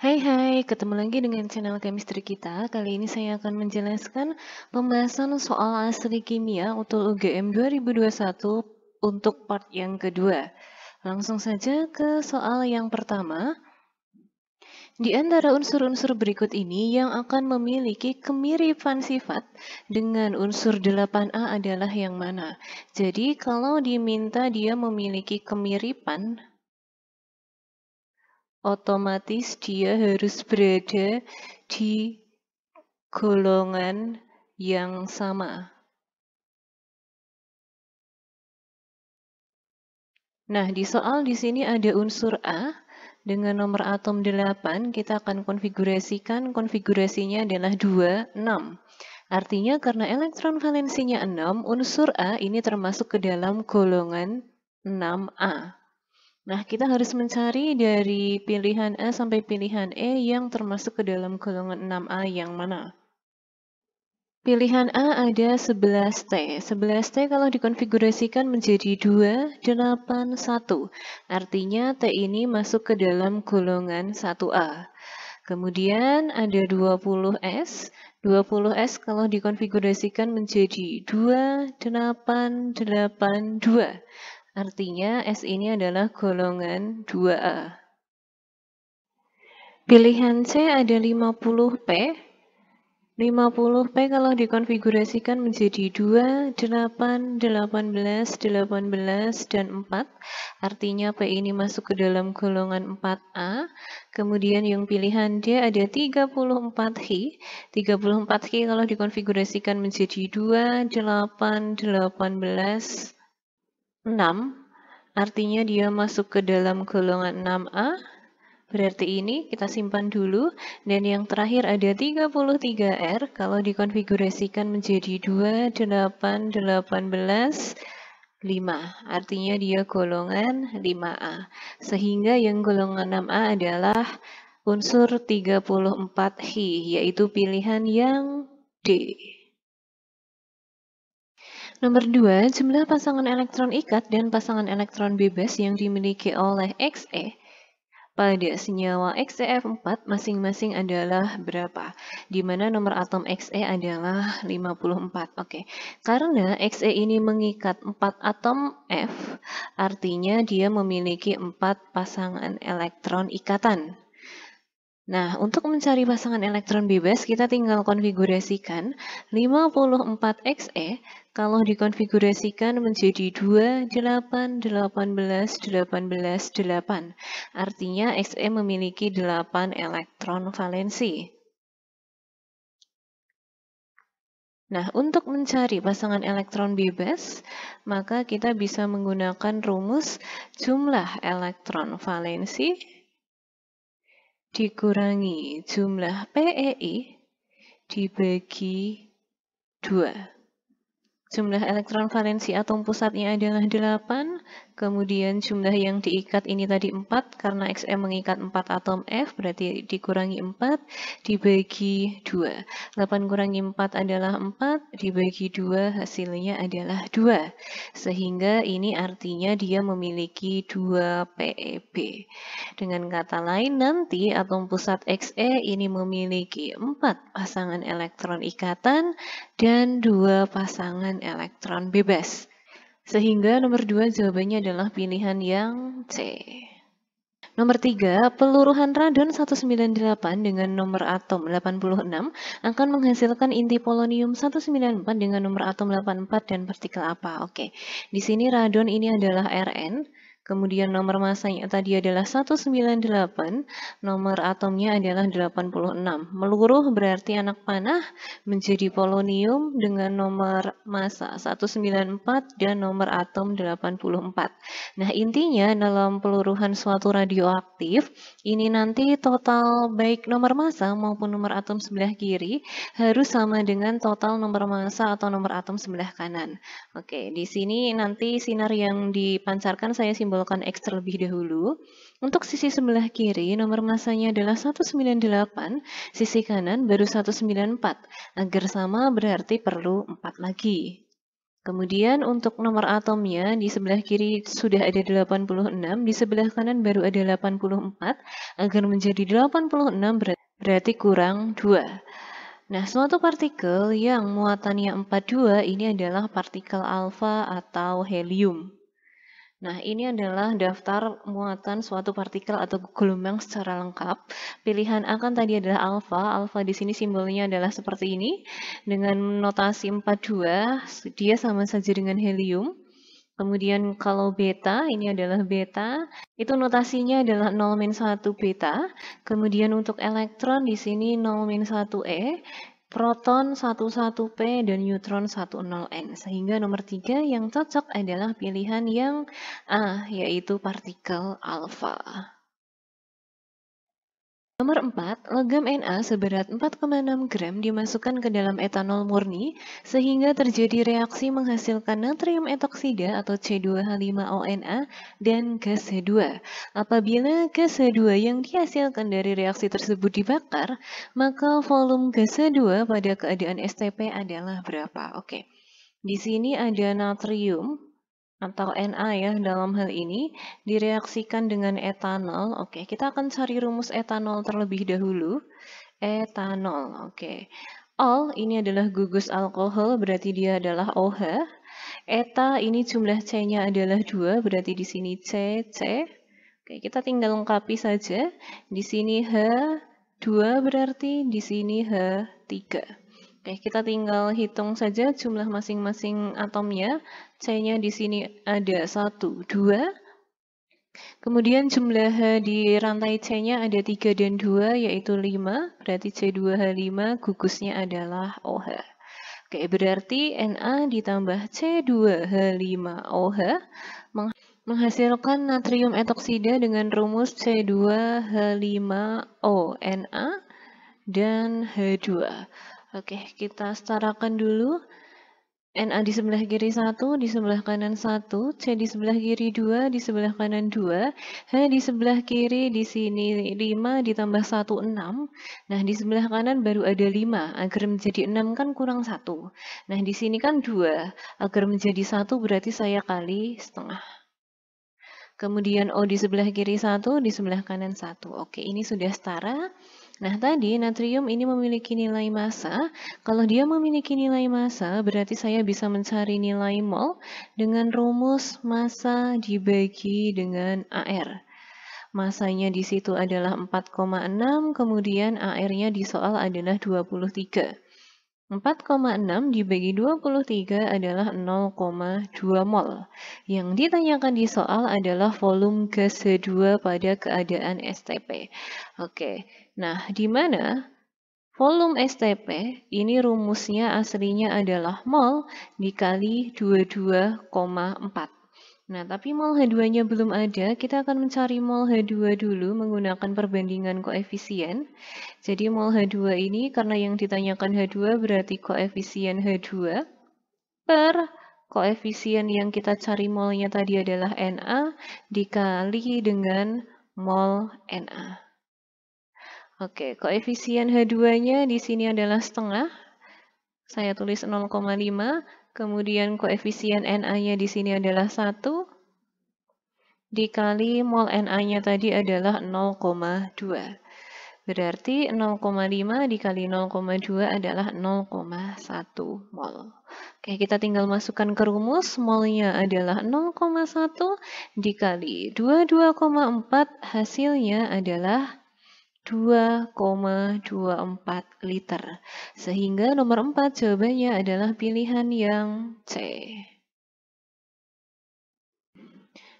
Hai, ketemu lagi dengan channel chemistry kita. Kali ini saya akan menjelaskan pembahasan soal asli kimia untuk UGM 2021 untuk part yang kedua. Langsung saja ke soal yang pertama. Di antara unsur-unsur berikut ini yang akan memiliki kemiripan sifat dengan unsur 8A adalah yang mana? Jadi kalau diminta dia memiliki kemiripan, otomatis dia harus berada di golongan yang sama. Nah, di soal di sini ada unsur A dengan nomor atom 8, kita akan konfigurasikan, konfigurasinya adalah 2, 6. Artinya karena elektron valensinya 6, unsur A ini termasuk ke dalam golongan 6A. Nah, kita harus mencari dari pilihan A sampai pilihan E yang termasuk ke dalam golongan 6A yang mana. Pilihan A ada 11T. 11T kalau dikonfigurasikan menjadi 2, 8, 1. Artinya T ini masuk ke dalam golongan 1A. Kemudian ada 20S. 20S kalau dikonfigurasikan menjadi 2, 8, 8, 2. Artinya S ini adalah golongan 2A. Pilihan C ada 50P. 50P kalau dikonfigurasikan menjadi 2, 8, 18, 18, dan 4. Artinya P ini masuk ke dalam golongan 4A. Kemudian yang pilihan D ada 34Hi. 34Hi kalau dikonfigurasikan menjadi 2, 8, 18, 6. Artinya dia masuk ke dalam golongan 6A. Berarti ini kita simpan dulu. Dan yang terakhir ada 33R kalau dikonfigurasikan menjadi 2, 8, 18, 5. Artinya dia golongan 5A. Sehingga yang golongan 6A adalah unsur 34Hi, yaitu pilihan yang D. Nomor 2, jumlah pasangan elektron ikat dan pasangan elektron bebas yang dimiliki oleh Xe pada senyawa XeF4 masing-masing adalah berapa? Di mana nomor atom Xe adalah 54. Oke. Karena Xe ini mengikat 4 atom F, artinya dia memiliki 4 pasangan elektron ikatan. Nah, untuk mencari pasangan elektron bebas, kita tinggal konfigurasikan 54Xe kalau dikonfigurasikan menjadi 2, 8, 18, 18, 8. Artinya Xe memiliki 8 elektron valensi. Nah, untuk mencari pasangan elektron bebas, maka kita bisa menggunakan rumus jumlah elektron valensi dikurangi jumlah PeI dibagi 2. Jumlah elektron valensi atom pusatnya adalah 8, kemudian jumlah yang diikat ini tadi 4, karena Xe mengikat 4 atom F, berarti dikurangi 4, dibagi 2. 8 kurangi 4 adalah 4, dibagi 2 hasilnya adalah 2. Sehingga ini artinya dia memiliki 2 PeB. Dengan kata lain, nanti atom pusat Xe ini memiliki 4 pasangan elektron ikatan dan 2 pasangan elektron bebas. Sehingga nomor 2 jawabannya adalah pilihan yang C. Nomor 3, peluruhan radon 198 dengan nomor atom 86 akan menghasilkan inti polonium 194 dengan nomor atom 84 dan partikel apa? Oke, di sini radon ini adalah Rn. Kemudian nomor masanya tadi adalah 198, nomor atomnya adalah 86. Meluruh berarti anak panah menjadi polonium dengan nomor massa 194 dan nomor atom 84. Nah, intinya dalam peluruhan suatu radioaktif, ini nanti total baik nomor massa maupun nomor atom sebelah kiri harus sama dengan total nomor massa atau nomor atom sebelah kanan. Oke, di sini nanti sinar yang dipancarkan saya simbolkan X terlebih dahulu. Untuk sisi sebelah kiri, nomor massanya adalah 198, sisi kanan baru 194. Agar sama berarti perlu 4 lagi. Kemudian untuk nomor atomnya, di sebelah kiri sudah ada 86, di sebelah kanan baru ada 84, agar menjadi 86 berarti kurang 2. Nah, suatu partikel yang muatannya 42 ini adalah partikel alfa atau helium. Nah, ini adalah daftar muatan suatu partikel atau gelombang secara lengkap. Pilihan A kan tadi adalah alfa. Alfa di sini simbolnya adalah seperti ini. Dengan notasi 42, dia sama saja dengan helium. Kemudian kalau beta, ini adalah beta, itu notasinya adalah 0-1 beta. Kemudian untuk elektron di sini 0-1e. Proton 11P dan neutron 10N. Sehingga nomor 3 yang cocok adalah pilihan yang A, yaitu partikel alfa. Nomor 4, logam Na seberat 4,6 gram dimasukkan ke dalam etanol murni sehingga terjadi reaksi menghasilkan natrium etoksida atau C2H5ONa dan gas H2. Apabila gas H2 yang dihasilkan dari reaksi tersebut dibakar, maka volume gas H2 pada keadaan STP adalah berapa? Oke. Di sini ada natrium atau Na ya dalam hal ini direaksikan dengan etanol. Oke, kita akan cari rumus etanol terlebih dahulu. Etanol, oke. Ol ini adalah gugus alkohol, berarti dia adalah OH. Eta ini jumlah C-nya adalah 2, berarti di sini C. Oke, kita tinggal lengkapi saja. Di sini H2 berarti di sini H3. Oke, kita tinggal hitung saja jumlah masing-masing atomnya. C-nya di sini ada 1, 2. Kemudian jumlah H di rantai C-nya ada 3 dan 2, yaitu 5. Berarti C2H5 gugusnya adalah OH. Oke, berarti Na ditambah C2H5OH menghasilkan natrium etoksida dengan rumus C2H5ONa dan H2. Oke, kita setarakan dulu. Na di sebelah kiri 1, di sebelah kanan 1, C di sebelah kiri 2, di sebelah kanan 2, H di sebelah kiri di sini 5 ditambah 1, 6. Nah, di sebelah kanan baru ada 5, agar menjadi 6 kan kurang 1. Nah, di sini kan 2, agar menjadi 1 berarti saya kali setengah. Kemudian O di sebelah kiri 1, di sebelah kanan 1. Oke, ini sudah setara. Nah, tadi natrium ini memiliki nilai massa. Kalau dia memiliki nilai massa, berarti saya bisa mencari nilai mol dengan rumus massa dibagi dengan AR. Massanya di situ adalah 4,6, kemudian AR-nya di soal adalah 23. 4,6 dibagi 23 adalah 0,2 mol. Yang ditanyakan di soal adalah volume gas H2 pada keadaan STP. Oke, nah di mana volume STP ini rumusnya aslinya adalah mol dikali 22,4. Nah, tapi mol H2-nya belum ada, kita akan mencari mol H2 dulu menggunakan perbandingan koefisien. Jadi mol H2 ini karena yang ditanyakan H2 berarti koefisien H2 per koefisien yang kita cari molnya tadi adalah Na dikali dengan mol Na. Oke, koefisien H2-nya di sini adalah setengah. Saya tulis 0,5. Kemudian koefisien Na-nya di sini adalah 1. Dikali mol Na-nya tadi adalah 0,2. Berarti 0,5 dikali 0,2 adalah 0,1 mol. Oke, kita tinggal masukkan ke rumus. Molnya adalah 0,1 dikali 22,4. Hasilnya adalah 2,24 liter. Sehingga nomor 4 jawabannya adalah pilihan yang C.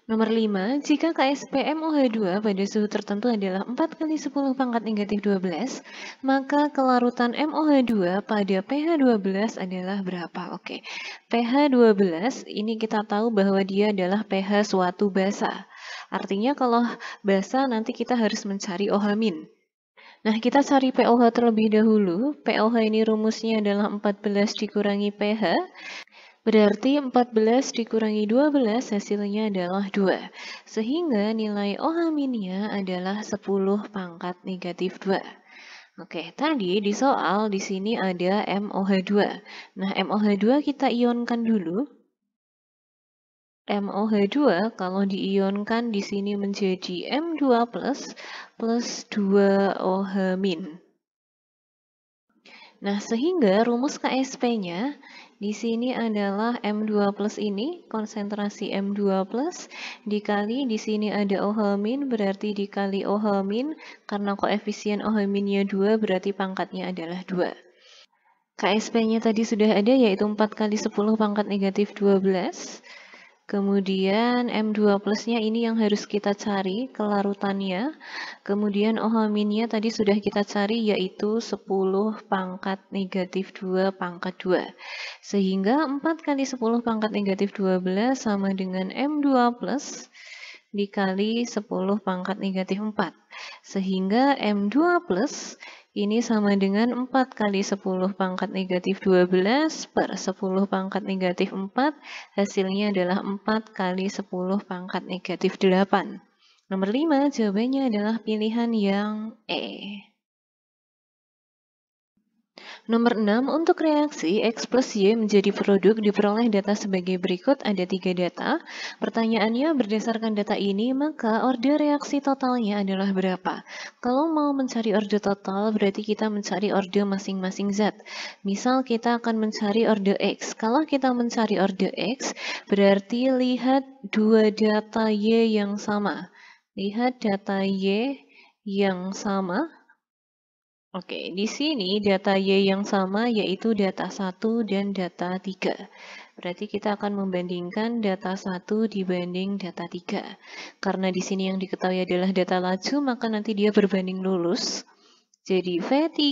Nomor 5, jika KSP MOH2 pada suhu tertentu adalah 4 kali 10 pangkat negatif 12, maka kelarutan MOH2 pada pH 12 adalah berapa? Oke, pH 12 ini kita tahu bahwa dia adalah pH suatu basa. Artinya kalau basa nanti kita harus mencari OH-. Nah, kita cari pOH terlebih dahulu. pOH ini rumusnya adalah 14 dikurangi pH. Berarti 14 dikurangi 12 hasilnya adalah 2. Sehingga nilai OH-nya adalah 10 pangkat negatif 2. Oke, tadi di soal di sini ada MOH2. Nah, MOH2 kita ionkan dulu. MOH2 kalau diionkan di sini menjadi M2 plus 2OH-. Nah, sehingga rumus KSP-nya di sini adalah M2 plus ini, konsentrasi M2 plus, dikali di sini ada OH- berarti dikali OH-, karena koefisien OH-nya 2 berarti pangkatnya adalah 2. KSP-nya tadi sudah ada yaitu 4 kali 10 pangkat negatif 12. Kemudian M2 plusnya ini yang harus kita cari kelarutannya. Kemudian OH-nya tadi sudah kita cari yaitu 10 pangkat negatif 2 pangkat 2. Sehingga 4 kali 10 pangkat negatif 12 sama dengan M2 plus dikali 10 pangkat negatif 4. Sehingga M2 plus ini sama dengan 4 kali 10 pangkat negatif 12 per 10 pangkat negatif 4. Hasilnya adalah 4 kali 10 pangkat negatif 8. Nomor 5, jawabannya adalah pilihan yang E. Nomor 6, untuk reaksi X plus Y menjadi produk diperoleh data sebagai berikut, ada 3 data. Pertanyaannya, berdasarkan data ini, maka order reaksi totalnya adalah berapa? Kalau mau mencari order total, berarti kita mencari order masing-masing zat. Misal kita akan mencari order X. Kalau kita mencari order X, berarti lihat dua data Y yang sama. Lihat data Y yang sama. Oke, di sini data Y yang sama yaitu data 1 dan data 3. Berarti kita akan membandingkan data 1 dibanding data 3. Karena di sini yang diketahui adalah data laju, maka nanti dia berbanding lurus. Jadi V3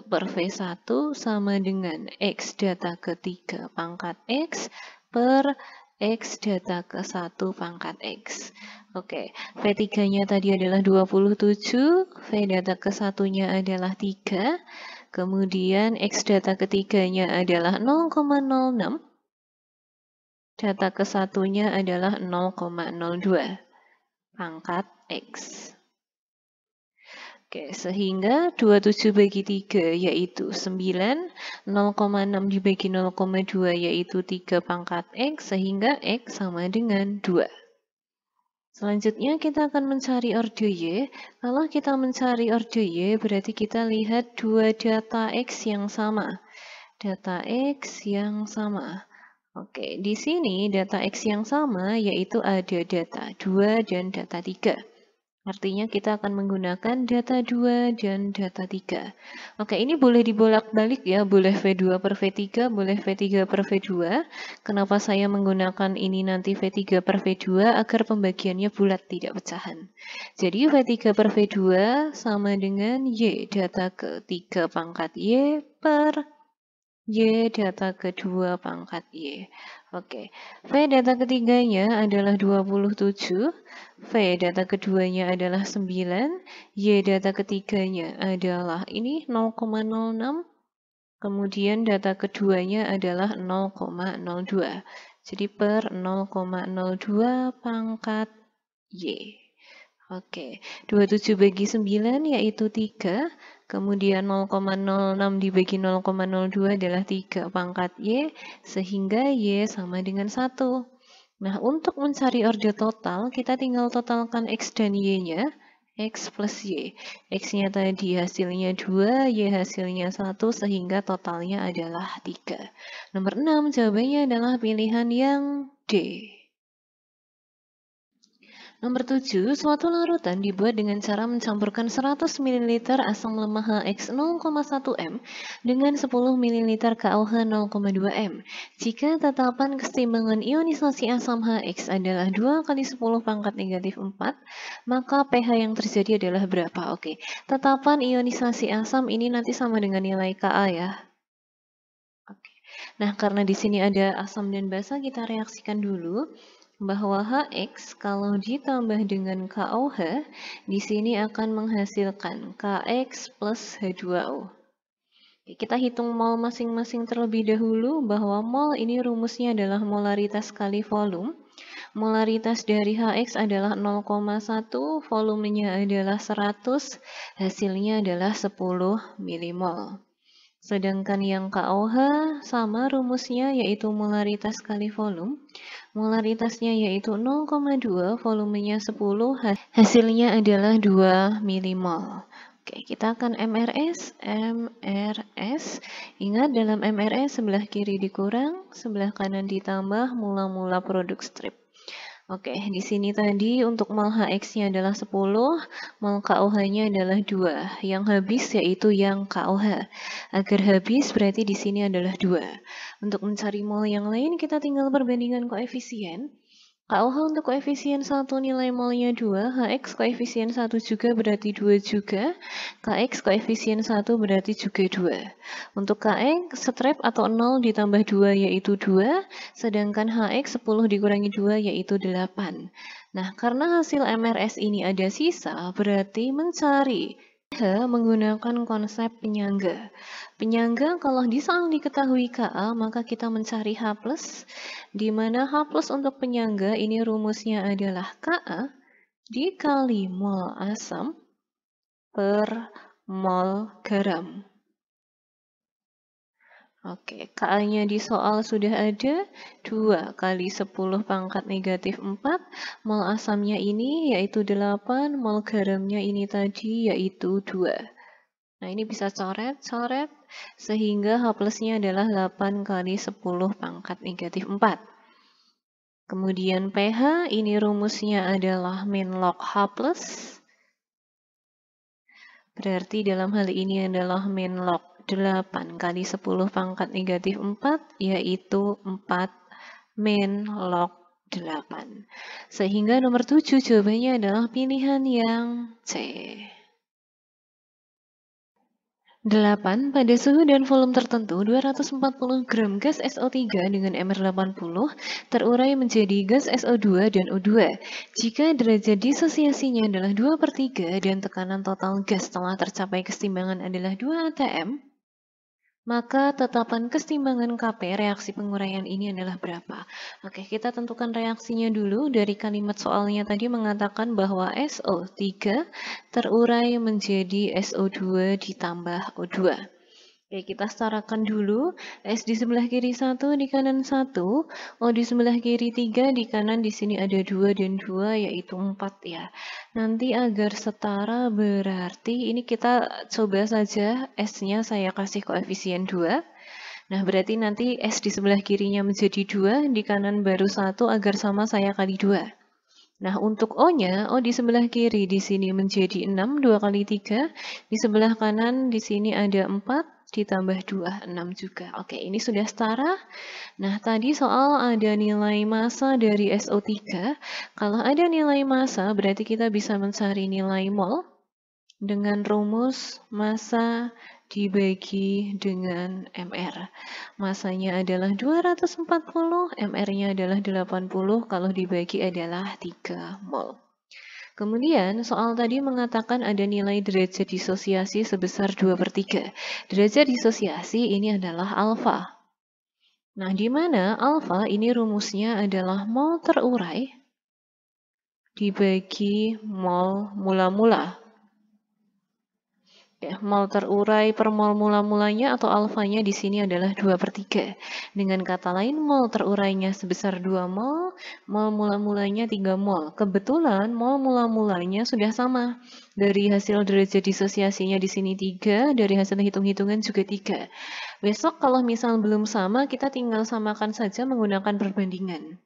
per V1 sama dengan X data ke-3 pangkat X per X data ke-1 pangkat X. Oke, V3-nya tadi adalah 27, V data ke-1-nya adalah 3, kemudian X data ke-3-nya adalah 0,06, data ke-1-nya adalah 0,02, pangkat X. Oke, sehingga 27 bagi 3 yaitu 9, 0,6 dibagi 0,2 yaitu 3 pangkat X, sehingga X sama dengan 2. Selanjutnya kita akan mencari order Y. Kalau kita mencari order Y, berarti kita lihat dua data X yang sama. Data X yang sama. Oke, di sini data X yang sama yaitu ada data 2 dan data 3. Artinya kita akan menggunakan data 2 dan data 3. Oke, ini boleh dibolak-balik ya, boleh V2 per V3, boleh V3 per V2. Kenapa saya menggunakan ini nanti V3 per V2? Agar pembagiannya bulat, tidak pecahan. Jadi V3 per V2 sama dengan Y data ke-3 pangkat Y per Y data ke-2 pangkat Y. Oke, V data ketiganya adalah 27, V data keduanya adalah 9, Y data ketiganya adalah ini 0,06, kemudian data keduanya adalah 0,02. Jadi per 0,02 pangkat Y. Oke, 27 bagi 9 yaitu 3, kemudian 0,06 dibagi 0,02 adalah 3 pangkat Y, sehingga Y sama dengan 1. Nah, untuk mencari order total, kita tinggal totalkan X dan Y-nya, X plus Y. X-nya tadi hasilnya 2, Y hasilnya 1, sehingga totalnya adalah 3. Nomor 6, jawabannya adalah pilihan yang D. Nomor 7, suatu larutan dibuat dengan cara mencampurkan 100 ml asam lemak HX 0,1 m dengan 10 ml KOH 0,2 m. Jika tetapan keseimbangan ionisasi asam HX adalah 2 kali 10 pangkat negatif 4, maka pH yang terjadi adalah berapa? Oke, tetapan ionisasi asam ini nanti sama dengan nilai Ka ya. Oke. Nah, karena di sini ada asam dan basa, kita reaksikan dulu bahwa HX kalau ditambah dengan KOH di sini akan menghasilkan KX plus H2O. Kita hitung mol masing-masing terlebih dahulu, bahwa mol ini rumusnya adalah molaritas kali volume. Molaritas dari HX adalah 0,1, volumenya adalah 100, hasilnya adalah 10 milimol. Sedangkan yang KOH sama rumusnya yaitu molaritas kali volume. Molaritasnya yaitu 0,2, volumenya 10, hasilnya adalah 2 milimol. Oke, kita akan MRS. Ingat dalam MRS sebelah kiri dikurang, sebelah kanan ditambah mula-mula produk strip. Oke, di sini tadi untuk mol HX-nya adalah 10, mol KOH-nya adalah 2. Yang habis yaitu yang KOH. Agar habis berarti di sini adalah 2. Untuk mencari mol yang lain kita tinggal perbandingan koefisien. KOH untuk koefisien 1 nilai molnya 2, HX koefisien 1 juga berarti 2 juga, KX koefisien 1 berarti juga 2. Untuk KX, strep atau 0 ditambah 2 yaitu 2, sedangkan HX 10 dikurangi 2 yaitu 8. Nah, karena hasil MRS ini ada sisa, berarti mencari menggunakan konsep penyangga. Penyangga kalau soal diketahui Ka, maka kita mencari H+, di mana H+ untuk penyangga ini rumusnya adalah Ka dikali mol asam per mol garam. Oke, Ka-nya di soal sudah ada 2 kali 10 pangkat negatif 4, mol asamnya ini yaitu 8, mol garamnya ini tadi yaitu 2. Nah, ini bisa coret-coret, sehingga H+-nya adalah 8 kali 10 pangkat negatif 4. Kemudian pH, ini rumusnya adalah min log H+. Berarti dalam hal ini adalah min log 8 kali 10 pangkat negatif 4, yaitu 4 min log 8. Sehingga nomor 7 jawabannya adalah pilihan yang C. 8. Pada suhu dan volume tertentu, 240 gram gas SO3 dengan MR80 terurai menjadi gas SO2 dan O2. Jika derajat disosiasinya adalah 2/3 dan tekanan total gas telah tercapai kesetimbangan adalah 2 atm, maka tetapan kesetimbangan Kp reaksi penguraian ini adalah berapa? Oke, kita tentukan reaksinya dulu. Dari kalimat soalnya tadi mengatakan bahwa SO3 terurai menjadi SO2 ditambah O2. Oke, kita setarakan dulu. S di sebelah kiri 1, di kanan 1. O di sebelah kiri 3, di kanan di sini ada 2 dan 2, yaitu 4 ya. Nanti agar setara berarti, ini kita coba saja S-nya saya kasih koefisien 2. Nah, berarti nanti S di sebelah kirinya menjadi 2, di kanan baru 1, agar sama saya kali 2. Nah, untuk O-nya, O di sebelah kiri di sini menjadi 6, 2 kali 3. Di sebelah kanan di sini ada 4, ditambah 2, 6 juga. Oke, ini sudah setara. Nah, tadi soal ada nilai massa dari SO3. Kalau ada nilai massa, berarti kita bisa mencari nilai mol dengan rumus massa dibagi dengan MR. Massanya adalah 240, MR-nya adalah 80, kalau dibagi adalah 3 mol. Kemudian, soal tadi mengatakan ada nilai derajat disosiasi sebesar 2/3. Derajat disosiasi ini adalah alfa. Nah, di mana alfa ini rumusnya adalah mol terurai dibagi mol mula-mula. Ya, mol terurai per mol mula-mulanya atau alfanya di sini adalah 2/3. Dengan kata lain, mol terurainya sebesar 2 mol, mol mula-mulanya 3 mol. Kebetulan mol mula-mulanya sudah sama. Dari hasil derajat disosiasinya di sini 3, dari hasil hitung-hitungan juga 3. Besok kalau misal belum sama, kita tinggal samakan saja menggunakan perbandingan.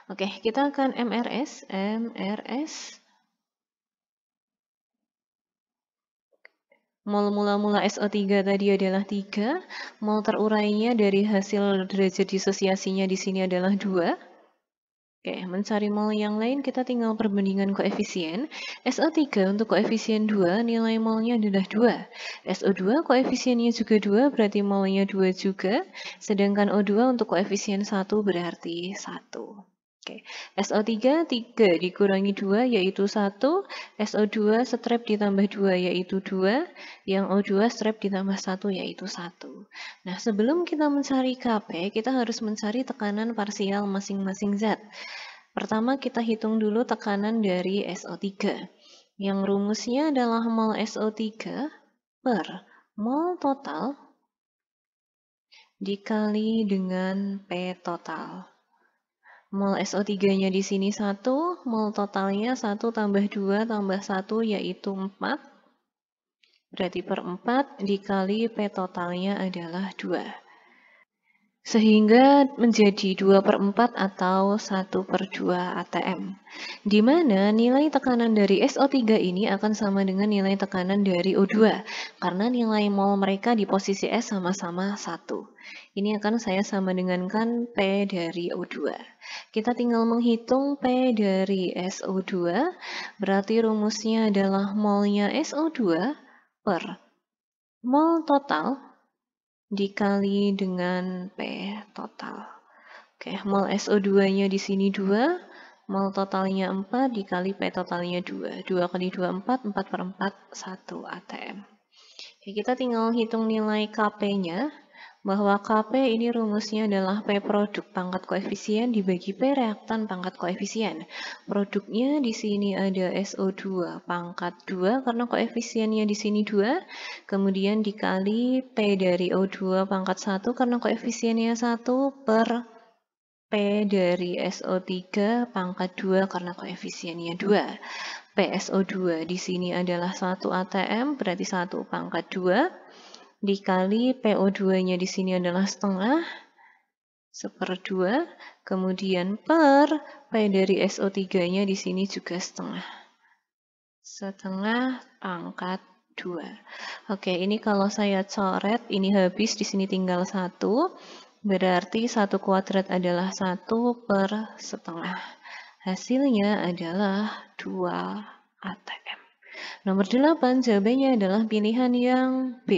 Oke, kita akan MRS. Mol mula-mula SO3 tadi adalah 3, mol terurainya dari hasil derajat disosiasinya di sini adalah 2. Oke, mencari mol yang lain kita tinggal perbandingan koefisien. SO3 untuk koefisien 2, nilai molnya adalah 2. SO2 koefisiennya juga 2, berarti molnya 2 juga. Sedangkan O2 untuk koefisien 1 berarti 1. Oke, SO3 3 dikurangi 2 yaitu 1, SO2 strep ditambah 2 yaitu 2, yang O2 strep ditambah 1 yaitu 1. Nah, sebelum kita mencari Kp, kita harus mencari tekanan parsial masing-masing zat. Pertama kita hitung dulu tekanan dari SO3, yang rumusnya adalah mol SO3 per mol total dikali dengan P total. Mol SO3-nya di sini 1, mol totalnya 1 tambah 2 tambah 1 yaitu 4. Berarti per 4 dikali P totalnya adalah 2. Sehingga menjadi 2 per 4 atau 1 per 2 atm. Di mana nilai tekanan dari SO3 ini akan sama dengan nilai tekanan dari O2. Karena nilai mol mereka di posisi S sama-sama 1. Ini akan saya sama dengankan P dari O2. Kita tinggal menghitung P dari SO2, berarti rumusnya adalah molnya SO2 per mol total dikali dengan P total. Oke, mol SO2-nya di sini 2, mol totalnya 4 dikali P totalnya 2. 2 kali 2, 4, 4 per 4, 1 atm. Oke, kita tinggal hitung nilai Kp-nya, bahwa Kp ini rumusnya adalah P produk pangkat koefisien dibagi P reaktan pangkat koefisien. Produknya di sini ada SO2 pangkat 2 karena koefisiennya di sini 2, kemudian dikali P dari O2 pangkat 1 karena koefisiennya 1 per P dari SO3 pangkat 2 karena koefisiennya 2. PSO2 di sini adalah 1 atm, berarti 1 pangkat 2. Dikali PO2-nya di sini adalah setengah, 1/2, kemudian per P dari SO3-nya di sini juga setengah. Setengah pangkat 2. Oke, ini kalau saya coret, ini habis, di sini tinggal 1, berarti 1 kuadrat adalah 1 per setengah. Hasilnya adalah 2 atm. Nomor 8, jawabannya adalah pilihan yang B.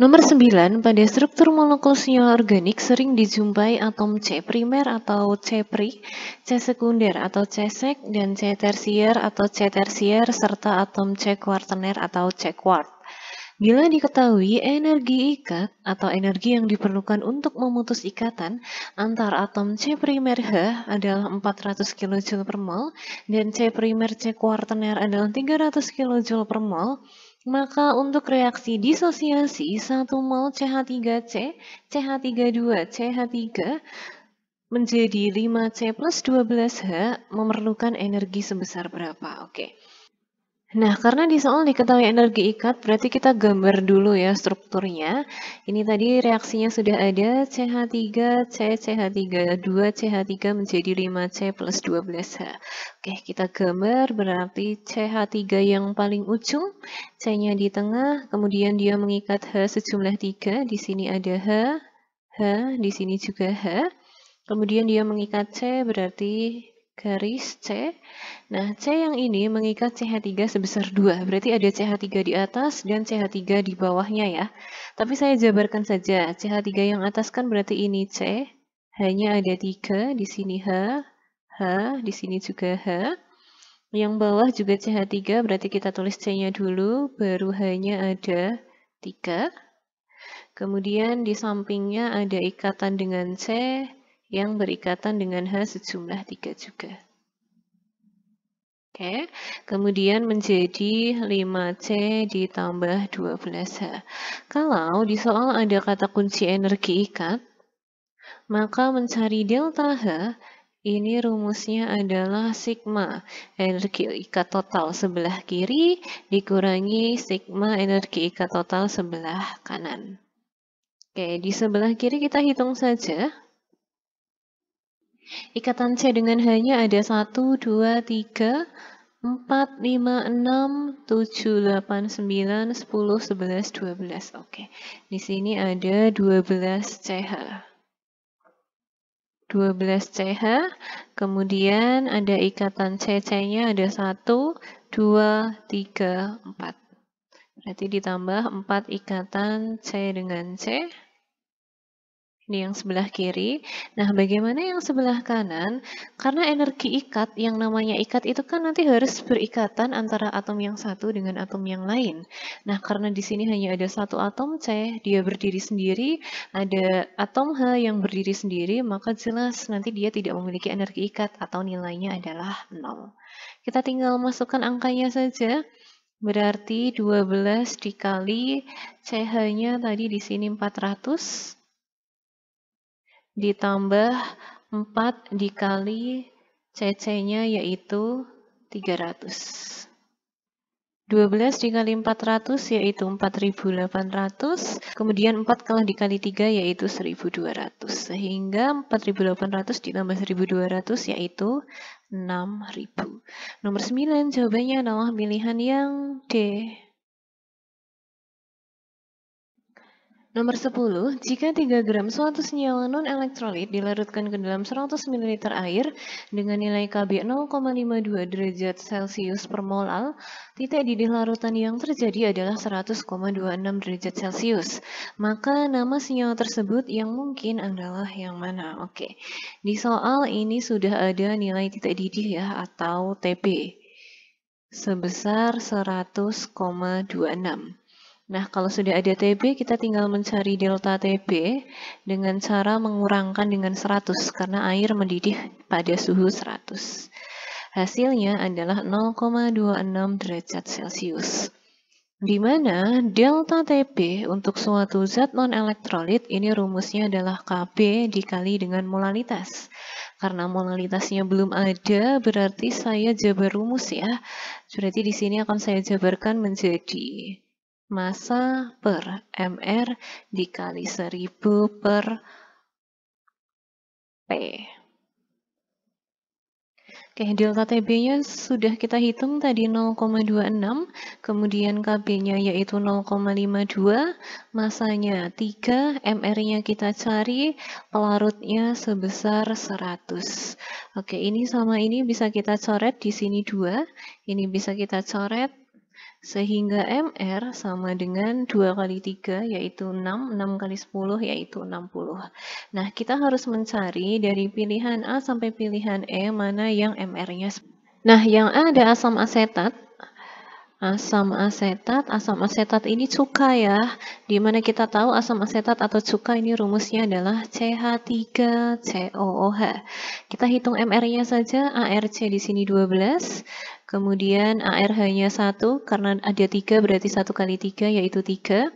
Nomor 9, pada struktur molekul senyawa organik sering dijumpai atom C primer atau C pri, C sekunder atau C sek, dan C tersier atau C tersier, serta atom C kuartener atau C kuart. Bila diketahui energi ikat atau energi yang diperlukan untuk memutus ikatan antar atom C primer H adalah 400 kJ per mol dan C primer C kuartener adalah 300 kJ per mol, maka untuk reaksi disosiasi 1 mol CH3C, CH32, CH3 menjadi 5C plus 12H memerlukan energi sebesar berapa? Oke. Nah, karena di soal diketahui energi ikat, berarti kita gambar dulu ya strukturnya. Ini tadi reaksinya sudah ada, CH3C, CH32, CH3 menjadi 5C plus 12H. Oke, kita gambar, berarti CH3 yang paling ujung, C-nya di tengah, kemudian dia mengikat H sejumlah 3, di sini ada H, di sini juga H. Kemudian dia mengikat C, berarti garis C. Nah, C yang ini mengikat CH3 sebesar 2. Berarti ada CH3 di atas dan CH3 di bawahnya ya. Tapi saya jabarkan saja. CH3 yang atas kan berarti ini C. H-nya ada 3. Di sini H. H. Di sini juga H. Yang bawah juga CH3. Berarti kita tulis C-nya dulu. Baru H-nya ada 3. Kemudian di sampingnya ada ikatan dengan C yang berikatan dengan H sejumlah 3 juga. Oke, kemudian menjadi 5C ditambah 12H. Kalau di soal ada kata kunci energi ikat, maka mencari delta H, ini rumusnya adalah sigma energi ikat total sebelah kiri dikurangi sigma energi ikat total sebelah kanan. Oke, di sebelah kiri kita hitung saja. Ikatan C dengan H-nya ada 1, 2, 3, 4, 5, 6, 7, 8, 9, 10, 11, 12. Oke, di sini ada 12CH. 12CH, kemudian ada ikatan CC-nya ada 1, 2, 3, 4. Berarti ditambah 4 ikatan C dengan C. Ini yang sebelah kiri. Nah, bagaimana yang sebelah kanan? Karena energi ikat, yang namanya ikat itu kan nanti harus berikatan antara atom yang satu dengan atom yang lain. Nah, karena di sini hanya ada satu atom C, dia berdiri sendiri, ada atom H yang berdiri sendiri, maka jelas nanti dia tidak memiliki energi ikat atau nilainya adalah 0. Kita tinggal masukkan angkanya saja. Berarti 12 dikali CH-nya tadi di sini 400. Ditambah 4 dikali CC-nya yaitu 300. 12 dikali 400 yaitu 4.800, kemudian 4 kalau dikali 3 yaitu 1.200. Sehingga 4.800 ditambah 1.200 yaitu 6.000. Nomor 9 jawabannya adalah pilihan yang D. Nomor 10, jika 3 gram suatu senyawa non-elektrolit dilarutkan ke dalam 100 ml air dengan nilai Kb 0,52 derajat Celcius per molal, titik didih larutan yang terjadi adalah 100,26 derajat Celcius. Maka nama senyawa tersebut yang mungkin adalah yang mana? Oke, di soal ini sudah ada nilai titik didih ya, atau TB, sebesar 100,26. Nah, kalau sudah ada TB, kita tinggal mencari delta TB dengan cara mengurangkan dengan 100, karena air mendidih pada suhu 100. Hasilnya adalah 0,26 derajat Celcius. Di mana delta TB untuk suatu zat non-elektrolit, ini rumusnya adalah Kb dikali dengan molalitas. Karena molalitasnya belum ada, berarti saya jabar rumus ya. Berarti di sini akan saya jabarkan menjadi massa per mr dikali 1000 per P. Oke, delta TB-nya sudah kita hitung tadi 0,26, kemudian KB-nya yaitu 0,52, massanya 3, mr-nya kita cari, pelarutnya sebesar 100. Oke, ini sama ini bisa kita coret di sini 2, ini bisa kita coret. Sehingga MR sama dengan 2 kali 3 yaitu 6, 6 kali 10 yaitu 60. Nah, kita harus mencari dari pilihan A sampai pilihan E mana yang MR-nya. Nah, yang A ada asam asetat. Asam asetat ini cuka ya. Dimana kita tahu asam asetat atau cuka ini rumusnya adalah CH3COOH. Kita hitung MR-nya saja, ARC di sini 12. Kemudian ARH-nya 1, karena ada 3 berarti 1 kali 3 yaitu 3.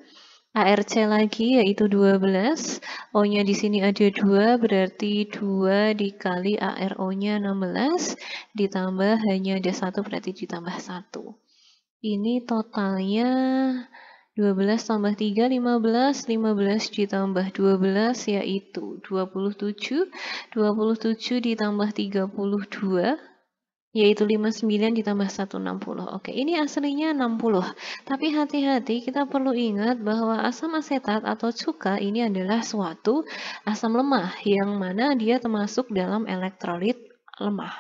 ARC lagi yaitu 12. O-nya di sini ada 2, berarti 2 dikali ARO-nya 16. Ditambah hanya ada 1, berarti ditambah 1. Ini totalnya 12 tambah 3, 15. 15 ditambah 12 yaitu 27. 27 ditambah 32. Yaitu 59 ditambah 1, 60. Oke, ini aslinya 60. Tapi hati-hati, kita perlu ingat bahwa asam asetat atau cuka ini adalah suatu asam lemah, yang mana dia termasuk dalam elektrolit lemah.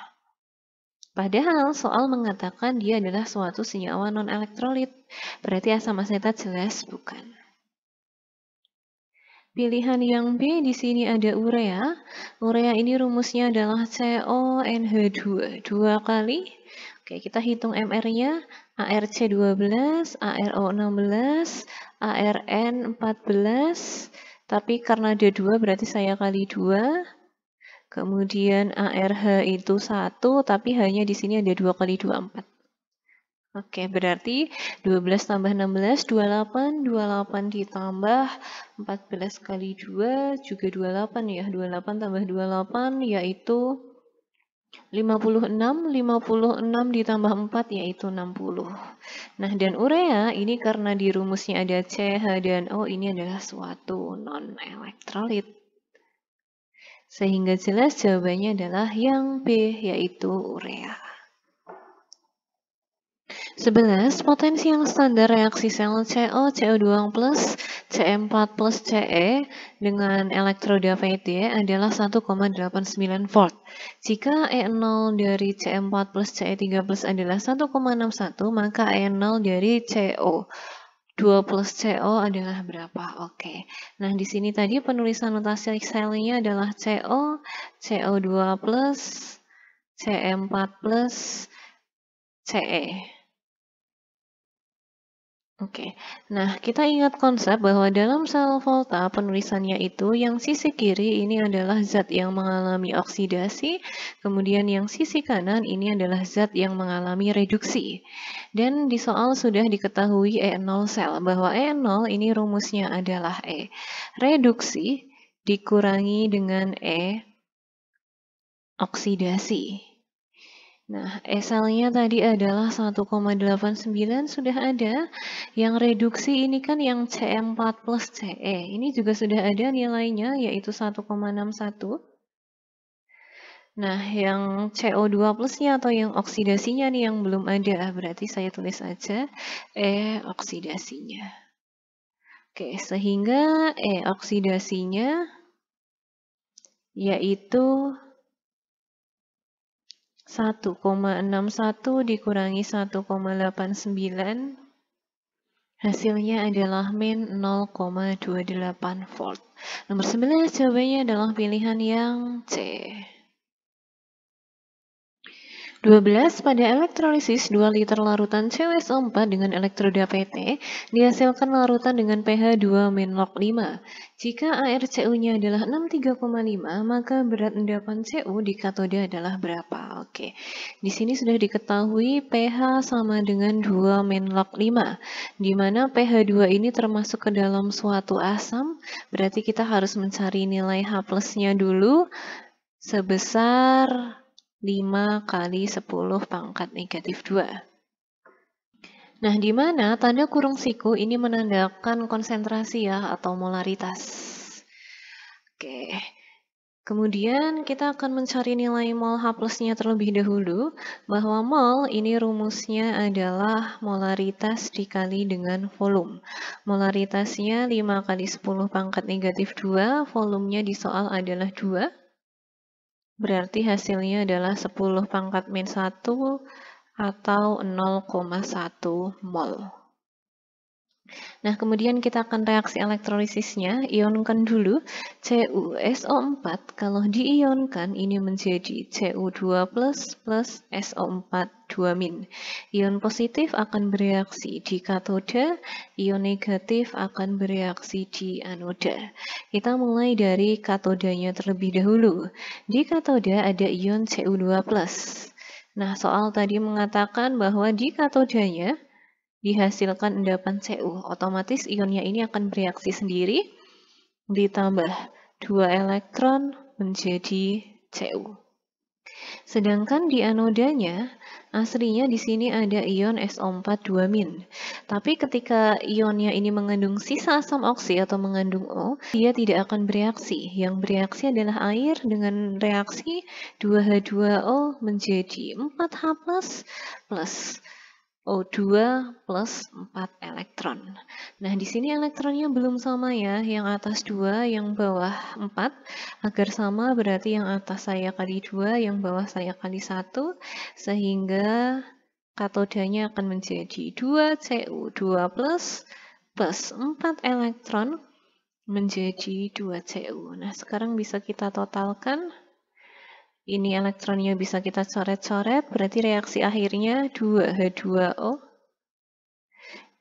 Padahal soal mengatakan dia adalah suatu senyawa non-elektrolit. Berarti asam asetat jelas bukan. Pilihan yang B di sini ada urea. Urea ini rumusnya adalah CONH2. 2 kali. Oke, kita hitung MR-nya. ARC 12, ARO 16, ARN 14. Tapi karena ada 2 berarti saya kali 2. Kemudian ARH itu 1, tapi hanya di sini ada 2 kali 2, 4. Oke, berarti 12 tambah 16, 28. 28 ditambah 14 kali 2, juga 28 ya. 28 tambah 28 yaitu 56. 56 ditambah 4 yaitu 60. Nah, dan urea ini karena di rumusnya ada CH dan O, ini adalah suatu non-elektrolit. Sehingga jelas jawabannya adalah yang B, yaitu urea. 11. Potensi yang standar reaksi sel CO, CO2 plus, Ce4 plus Ce dengan elektroda PD adalah 1,89 volt. Jika E0 dari Ce4 plus Ce3 plus adalah 1,61, maka E0 dari CO 2 plus CO adalah berapa? Oke. Nah, di sini tadi penulisan notasi Excel-nya adalah CO, CO2 plus, CE4 plus, CE. Oke, nah kita ingat konsep bahwa dalam sel volta penulisannya itu yang sisi kiri ini adalah zat yang mengalami oksidasi, kemudian yang sisi kanan ini adalah zat yang mengalami reduksi. Dan di soal sudah diketahui E0 sel, bahwa E0 ini rumusnya adalah E. Reduksi dikurangi dengan E oksidasi. Nah, E-selnya tadi adalah 1,89 sudah ada. Yang reduksi ini kan yang CE4 plus CE. Ini juga sudah ada nilainya, yaitu 1,61. Nah, yang CO2 plusnya atau yang oksidasinya nih yang belum ada. Berarti saya tulis aja E oksidasinya. Oke, sehingga E oksidasinya yaitu 1,61 dikurangi 1,89, hasilnya adalah min 0,28 volt. Nomor 11 jawabannya adalah pilihan yang C. 12. Pada elektrolisis 2 liter larutan CuSO4 dengan elektroda PT dihasilkan larutan dengan pH 2 log 5. Jika ArCu-nya adalah 63,5, maka berat endapan Cu di katoda adalah berapa? Oke, di sini sudah diketahui pH sama dengan 2 log 5, di mana pH 2 ini termasuk ke dalam suatu asam, berarti kita harus mencari nilai H plusnya dulu sebesar 5 kali 10 pangkat negatif 2. Nah, di mana tanda kurung siku ini menandakan konsentrasi ya, atau molaritas. Oke, kemudian kita akan mencari nilai mol H plusnya terlebih dahulu, bahwa mol ini rumusnya adalah molaritas dikali dengan volume. Molaritasnya 5 kali 10 pangkat negatif 2, volumenya di soal adalah 2. Berarti hasilnya adalah 10 pangkat min 1 atau 0,1 mol. Nah, kemudian kita akan reaksi elektrolisisnya. Ionkan dulu CuSO4. Kalau diionkan, ini menjadi Cu2 plus SO4 2-. Ion positif akan bereaksi di katoda, ion negatif akan bereaksi di anoda. Kita mulai dari katodanya terlebih dahulu. Di katoda ada ion Cu2 plus. Nah, soal tadi mengatakan bahwa di katodanya dihasilkan endapan Cu, otomatis ionnya ini akan bereaksi sendiri, ditambah 2 elektron menjadi Cu. Sedangkan di anodanya, aslinya di sini ada ion SO4 2-. Tapi ketika ionnya ini mengandung sisa asam oksi atau mengandung O, dia tidak akan bereaksi. Yang bereaksi adalah air dengan reaksi 2H2O menjadi 4H plus O2 plus 4 elektron. Nah, di sini elektronnya belum sama ya, yang atas 2, yang bawah 4. Agar sama berarti yang atas saya kali 2, yang bawah saya kali 1, sehingga katodanya akan menjadi 2Cu2 plus 4 elektron menjadi 2Cu. Nah, sekarang bisa kita totalkan. Ini elektronnya bisa kita coret-coret, berarti reaksi akhirnya 2H2O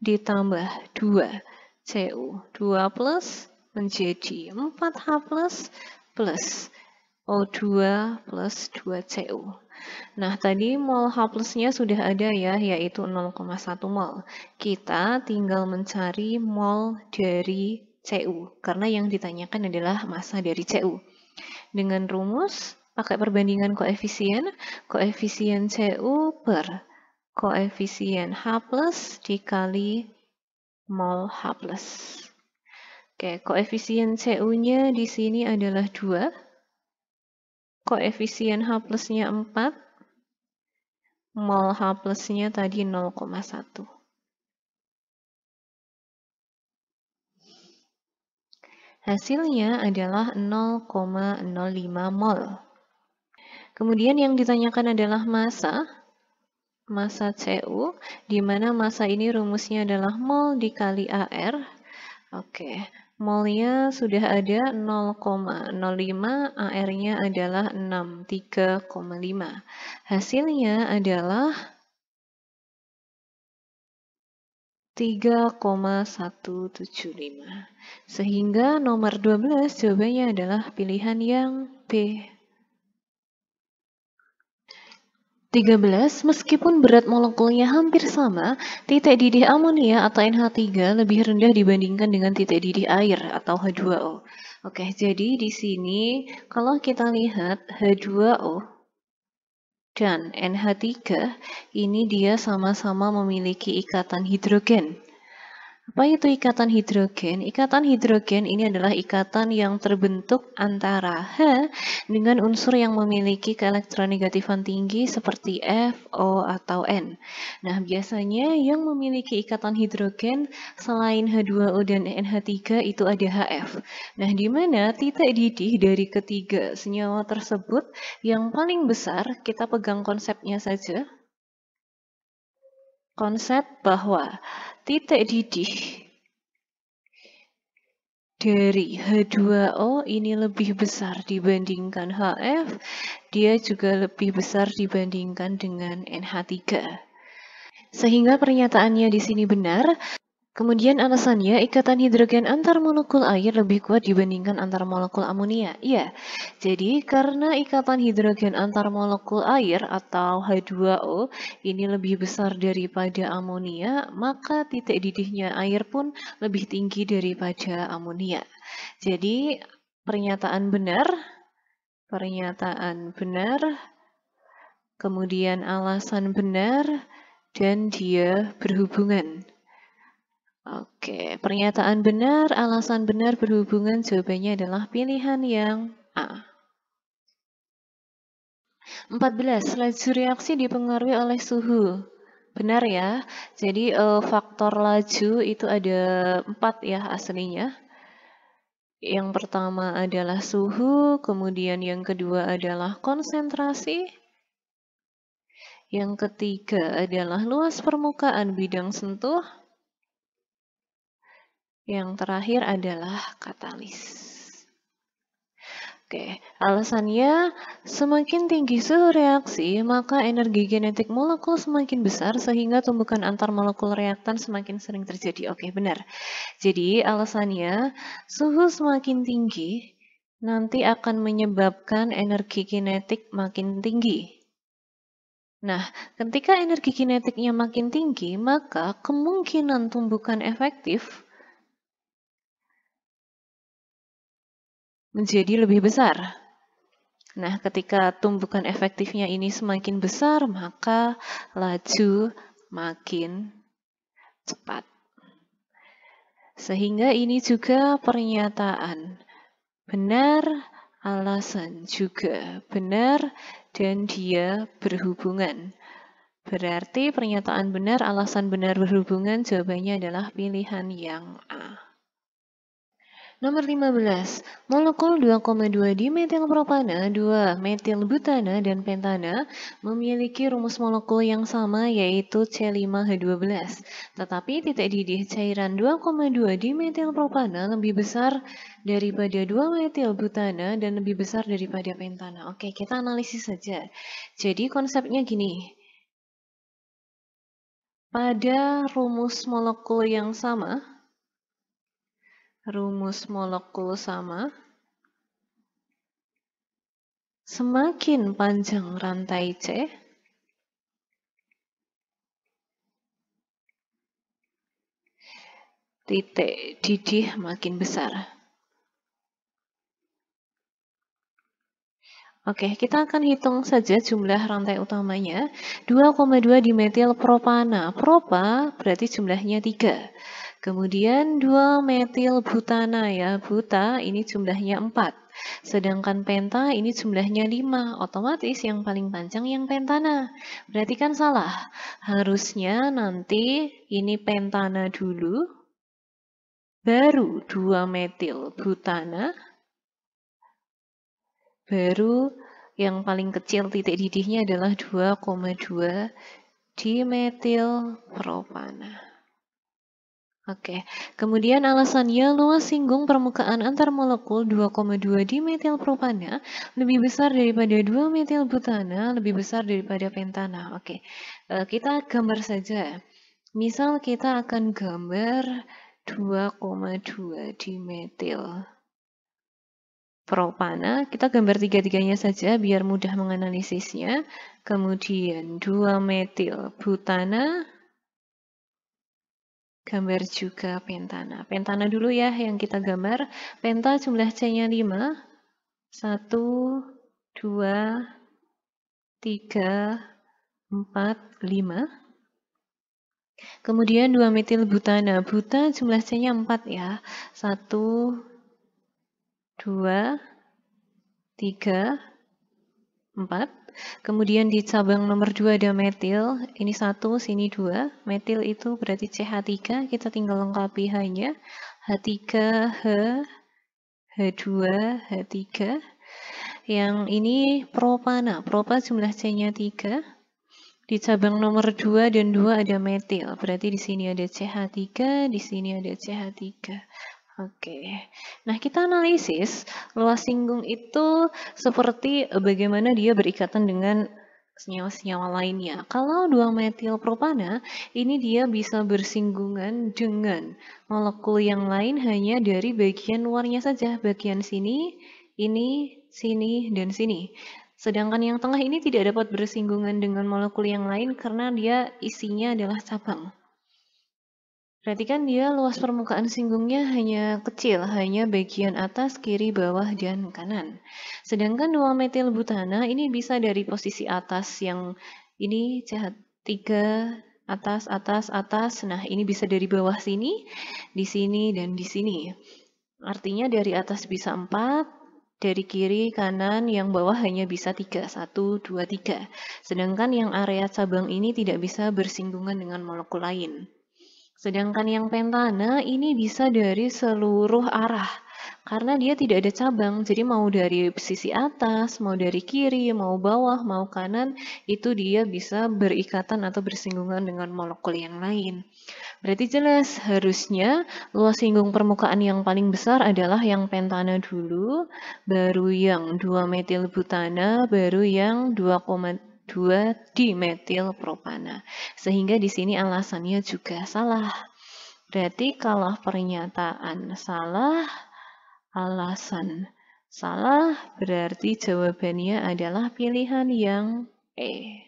ditambah 2Cu2 plus menjadi 4H plus O2 plus 2Cu. Nah, tadi mol H plusnya sudah ada ya, yaitu 0,1 mol. Kita tinggal mencari mol dari Cu, karena yang ditanyakan adalah massa dari Cu. Dengan rumus pakai perbandingan koefisien Cu per koefisien H plus dikali mol H plus. Oke, koefisien Cu-nya di sini adalah 2, koefisien H plusnya 4, mol H plusnya tadi 0,1. Hasilnya adalah 0,05 mol. Kemudian yang ditanyakan adalah massa. massa Cu, di mana massa ini rumusnya adalah mol dikali AR. Oke, molnya sudah ada 0,05, AR-nya adalah 63,5. Hasilnya adalah 3,175. Sehingga nomor 12 jawabannya adalah pilihan yang B. 13. Meskipun berat molekulnya hampir sama, titik didih amonia atau NH3 lebih rendah dibandingkan dengan titik didih air atau H2O. Oke, jadi di sini kalau kita lihat H2O dan NH3, ini dia sama-sama memiliki ikatan hidrogen. Apa itu ikatan hidrogen? Ikatan hidrogen ini adalah ikatan yang terbentuk antara H dengan unsur yang memiliki keelektronegatifan tinggi seperti F, O, atau N. Nah, biasanya yang memiliki ikatan hidrogen selain H2O dan NH3 itu ada HF. Nah, di mana titik didih dari ketiga senyawa tersebut yang paling besar, kita pegang konsepnya saja. Konsep bahwa titik didih dari H2O ini lebih besar dibandingkan HF, dia juga lebih besar dibandingkan dengan NH3. Sehingga pernyataannya di sini benar. Kemudian alasannya, ikatan hidrogen antar molekul air lebih kuat dibandingkan antar molekul amonia. Iya, jadi karena ikatan hidrogen antar molekul air atau H2O ini lebih besar daripada amonia, maka titik didihnya air pun lebih tinggi daripada amonia. Jadi pernyataan benar, kemudian alasan benar, dan dia berhubungan. Oke, pernyataan benar, alasan benar berhubungan, jawabannya adalah pilihan yang A. 14. Laju reaksi dipengaruhi oleh suhu. Benar ya, jadi faktor laju itu ada 4 ya aslinya. Yang pertama adalah suhu, kemudian yang kedua adalah konsentrasi. Yang ketiga adalah luas permukaan bidang sentuh. Yang terakhir adalah katalis. Oke, alasannya semakin tinggi suhu reaksi, maka energi kinetik molekul semakin besar sehingga tumbukan antar molekul reaktan semakin sering terjadi. Oke, benar. Jadi alasannya suhu semakin tinggi nanti akan menyebabkan energi kinetik makin tinggi. Nah, ketika energi kinetiknya makin tinggi, maka kemungkinan tumbukan efektif menjadi lebih besar. Nah, ketika tumbukan efektifnya ini semakin besar, maka laju makin cepat. Sehingga ini juga pernyataan benar, alasan juga benar, dan dia berhubungan. Berarti pernyataan benar, alasan benar berhubungan, jawabannya adalah pilihan yang A. Nomor 15, molekul 2,2 dimetilpropana, 2 metilbutana, dan pentana memiliki rumus molekul yang sama yaitu C5H12. Tetapi titik didih cairan 2,2 dimetilpropana lebih besar daripada 2 metilbutana dan lebih besar daripada pentana. Oke, kita analisis saja. Jadi konsepnya gini. Pada rumus molekul yang sama, semakin panjang rantai C, titik didih makin besar. Oke, kita akan hitung saja jumlah rantai utamanya. 2,2 dimetilpropana. Propa berarti jumlahnya 3. Kemudian 2 metilbutana ya, buta ini jumlahnya 4. Sedangkan penta ini jumlahnya 5. Otomatis yang paling panjang yang pentana. Berarti kan salah. Harusnya nanti ini pentana dulu, baru 2 metilbutana, baru yang paling kecil titik didihnya adalah 2,2 dimetilpropana. Oke, kemudian alasannya luas singgung permukaan antar molekul 2,2 dimetilpropana lebih besar daripada 2 metilbutana, lebih besar daripada pentana. Oke, kita gambar saja. Misal kita akan gambar 2,2 dimetilpropana. Kita gambar tiga-tiganya saja biar mudah menganalisisnya. Kemudian 2 metilbutana. Gambar juga pentana. Pentana dulu ya yang kita gambar. Penta jumlah C-nya 5. 1, 2, 3, 4, 5. Kemudian 2 metilbutana. Buta jumlah C-nya 4 ya. 1, 2, 3, 4. Kemudian di cabang nomor 2 ada metil, ini 1, sini 2. Metil itu berarti CH3, kita tinggal lengkapi H-nya. H3, H, H2, H3. Yang ini propana, propa jumlah C-nya 3. Di cabang nomor 2 dan 2 ada metil, berarti di sini ada CH3, di sini ada CH3. Oke, nah kita analisis luas singgung itu seperti bagaimana dia berikatan dengan senyawa-senyawa lainnya. Kalau 2 metilpropana, ini dia bisa bersinggungan dengan molekul yang lain hanya dari bagian luarnya saja, bagian sini, ini, sini, dan sini. Sedangkan yang tengah ini tidak dapat bersinggungan dengan molekul yang lain karena dia isinya adalah cabang. Berarti kan dia luas permukaan singgungnya hanya kecil, hanya bagian atas, kiri, bawah, dan kanan. Sedangkan 2 metilbutana ini bisa dari posisi atas yang ini CH3, atas, atas, atas. Nah, ini bisa dari bawah sini, dan di sini. Artinya dari atas bisa 4, dari kiri, kanan, yang bawah hanya bisa 3. 1, 2, 3. Sedangkan yang area cabang ini tidak bisa bersinggungan dengan molekul lain. Sedangkan yang pentana ini bisa dari seluruh arah. Karena dia tidak ada cabang, jadi mau dari sisi atas, mau dari kiri, mau bawah, mau kanan, itu dia bisa berikatan atau bersinggungan dengan molekul yang lain. Berarti jelas, harusnya luas singgung permukaan yang paling besar adalah yang pentana dulu, baru yang 2 metilbutana, baru yang 2,2 dimetilpropana. Sehingga di sini alasannya juga salah. Berarti kalau pernyataan salah, alasan salah, berarti jawabannya adalah pilihan yang E.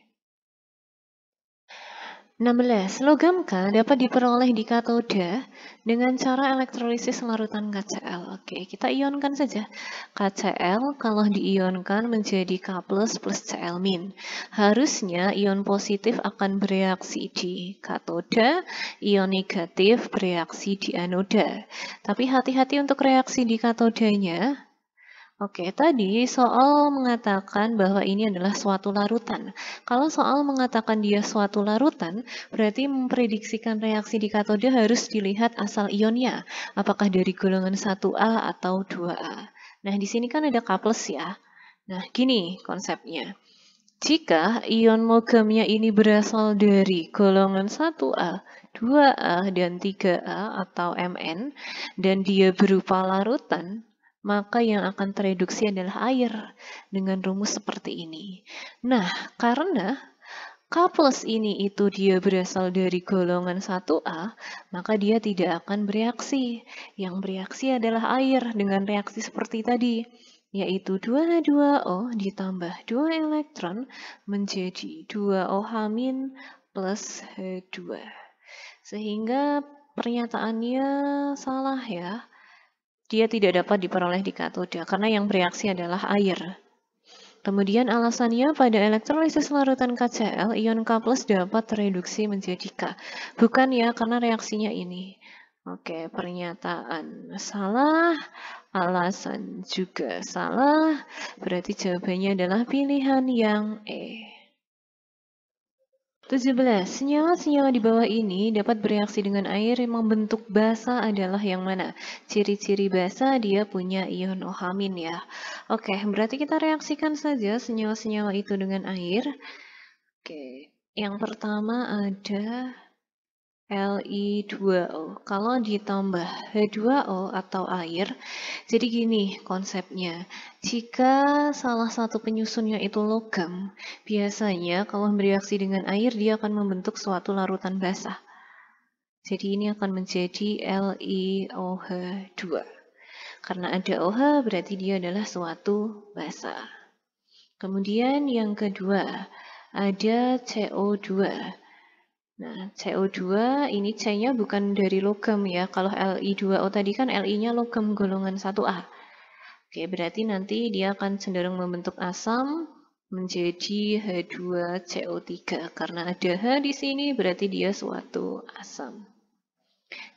16. Logam K dapat diperoleh di katoda dengan cara elektrolisis larutan KCl. Oke, kita ionkan saja. KCl kalau diionkan menjadi K++ Cl-. Harusnya ion positif akan bereaksi di katoda, ion negatif bereaksi di anoda. Tapi hati-hati untuk reaksi di katodanya. Oke, tadi soal mengatakan bahwa ini adalah suatu larutan. Kalau soal mengatakan dia suatu larutan, berarti memprediksikan reaksi di katode harus dilihat asal ionnya. Apakah dari golongan 1A atau 2A. Nah, di sini kan ada K+ ya. Nah, gini konsepnya. Jika ion logamnya ini berasal dari golongan 1A, 2A, dan 3A atau Mn, dan dia berupa larutan, maka yang akan tereduksi adalah air dengan rumus seperti ini. Nah, karena K+ ini itu dia berasal dari golongan 1A, maka dia tidak akan bereaksi. Yang bereaksi adalah air dengan reaksi seperti tadi, yaitu 2H2O ditambah 2 elektron menjadi 2OH- plus H2. Sehingga pernyataannya salah ya. Dia tidak dapat diperoleh di katoda karena yang bereaksi adalah air. Kemudian alasannya pada elektrolisis larutan KCl, ion K+ dapat tereduksi menjadi K. Bukan ya, karena reaksinya ini. Oke, pernyataan salah, alasan juga salah, berarti jawabannya adalah pilihan yang E. 17. Senyawa-senyawa di bawah ini dapat bereaksi dengan air yang membentuk basa adalah yang mana? Ciri-ciri basa dia punya ion OH- ya. Oke, berarti kita reaksikan saja senyawa-senyawa itu dengan air. Oke, Yang pertama ada Li2O. Kalau ditambah H2O atau air, jadi gini konsepnya. Jika salah satu penyusunnya itu logam, biasanya kalau bereaksi dengan air, dia akan membentuk suatu larutan basah. Jadi ini akan menjadi LiOH2. Karena ada OH, berarti dia adalah suatu basa. Kemudian yang kedua, ada CO2. Nah, CO2 ini C-nya bukan dari logam ya. Kalau Li2O tadi kan Li-nya logam golongan 1A. Oke, berarti nanti dia akan cenderung membentuk asam menjadi H2CO3. Karena ada H di sini, berarti dia suatu asam.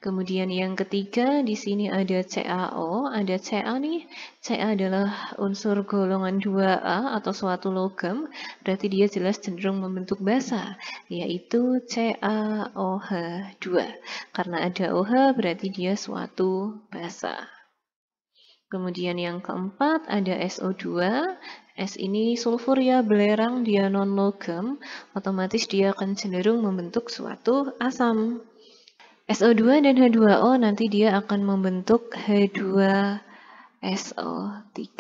Kemudian yang ketiga, di sini ada CaO, ada Ca nih. Ca adalah unsur golongan 2A atau suatu logam, berarti dia jelas cenderung membentuk basa, yaitu CaOH2. Karena ada OH, berarti dia suatu basa. Kemudian yang keempat ada SO2. S ini sulfur ya, belerang, dia non-logam, otomatis dia akan cenderung membentuk suatu asam. SO2 dan H2O nanti dia akan membentuk H2SO3.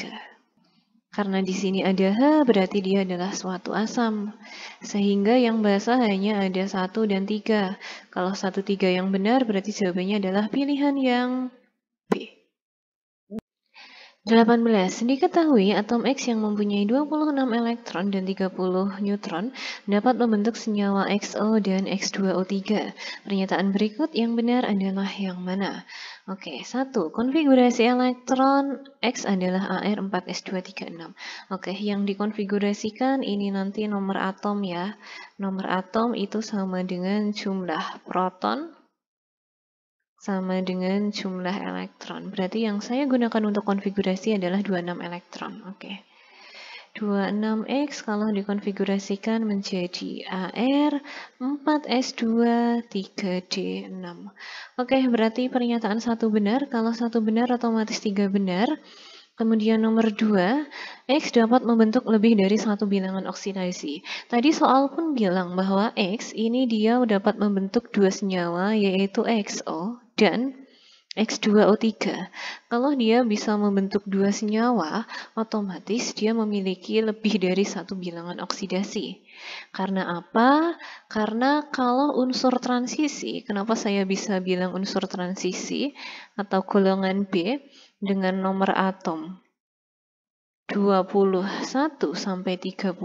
Karena di sini ada H, berarti dia adalah suatu asam. Sehingga yang basah hanya ada 1 dan 3. Kalau 1, 3 yang benar, berarti jawabannya adalah pilihan yang B. 18. Diketahui atom X yang mempunyai 26 elektron dan 30 neutron dapat membentuk senyawa XO dan X2O3. Pernyataan berikut yang benar adalah yang mana? Oke, 1. Konfigurasi elektron X adalah Ar4S236. Oke, yang dikonfigurasikan ini nanti nomor atom ya. Nomor atom itu sama dengan jumlah proton sama dengan jumlah elektron. Berarti yang saya gunakan untuk konfigurasi adalah 26 elektron. Oke. 26X kalau dikonfigurasikan menjadi AR 4S2 3D6. Oke, berarti pernyataan 1 benar. Kalau 1 benar otomatis 3 benar. Kemudian nomor 2, X dapat membentuk lebih dari satu bilangan oksidasi. Tadi soal pun bilang bahwa X ini dia dapat membentuk 2 senyawa, yaitu XO dan X2O3. Kalau dia bisa membentuk 2 senyawa, otomatis dia memiliki lebih dari satu bilangan oksidasi. Karena apa? Karena kalau unsur transisi, kenapa saya bisa bilang unsur transisi atau golongan B dengan nomor atom 21 sampai 30,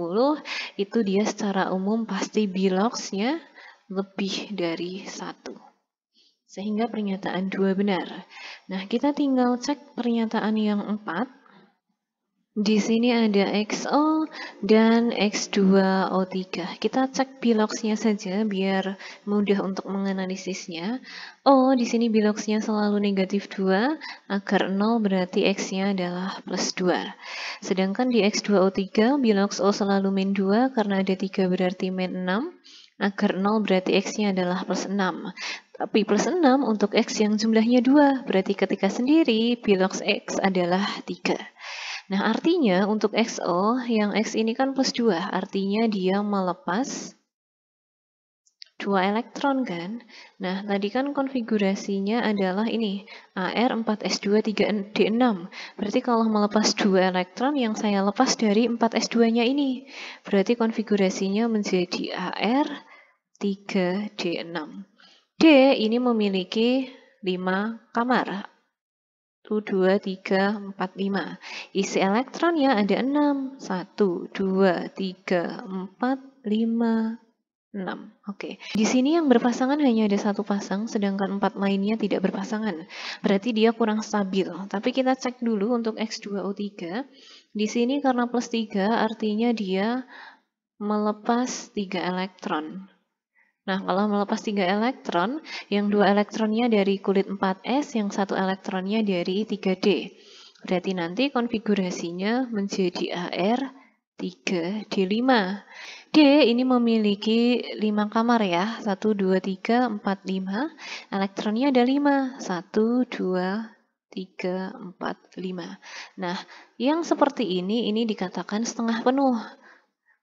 itu dia secara umum pasti biloxnya lebih dari 1. Sehingga pernyataan 2 benar. Nah, kita tinggal cek pernyataan yang 4. Di sini ada XO dan X2O3. Kita cek biloxnya saja biar mudah untuk menganalisisnya. O, di sini biloxnya selalu negatif 2, agar 0 berarti X-nya adalah plus 2. Sedangkan di X2O3, bilox O selalu min 2 karena ada 3 berarti min 6, agar 0 berarti X-nya adalah plus 6. Tapi plus 6 untuk X yang jumlahnya 2, berarti ketika sendiri bilox X adalah 3. Nah, artinya untuk XO, yang X ini kan plus 2, artinya dia melepas 2 elektron kan? Nah, tadi kan konfigurasinya adalah ini, Ar4S2 3D6. Berarti kalau melepas 2 elektron, yang saya lepas dari 4S2-nya ini. Berarti konfigurasinya menjadi Ar3D6. D ini memiliki 5 kamar. 1, 2, 3, 4, 5. Isi elektronnya ada 6. 1, 2, 3, 4, 5, 6. Oke. Di sini yang berpasangan hanya ada 1 pasang, sedangkan 4 lainnya tidak berpasangan. Berarti dia kurang stabil. Tapi kita cek dulu untuk X2O3. Di sini karena plus 3, artinya dia melepas 3 elektron. Nah, kalau melepas 3 elektron, yang 2 elektronnya dari kulit 4S, yang 1 elektronnya dari 3D. Berarti nanti konfigurasinya menjadi Ar3D5. D ini memiliki 5 kamar ya, 1, 2, 3, 4, 5. Elektronnya ada 5, 1, 2, 3, 4, 5. Nah, yang seperti ini dikatakan setengah penuh.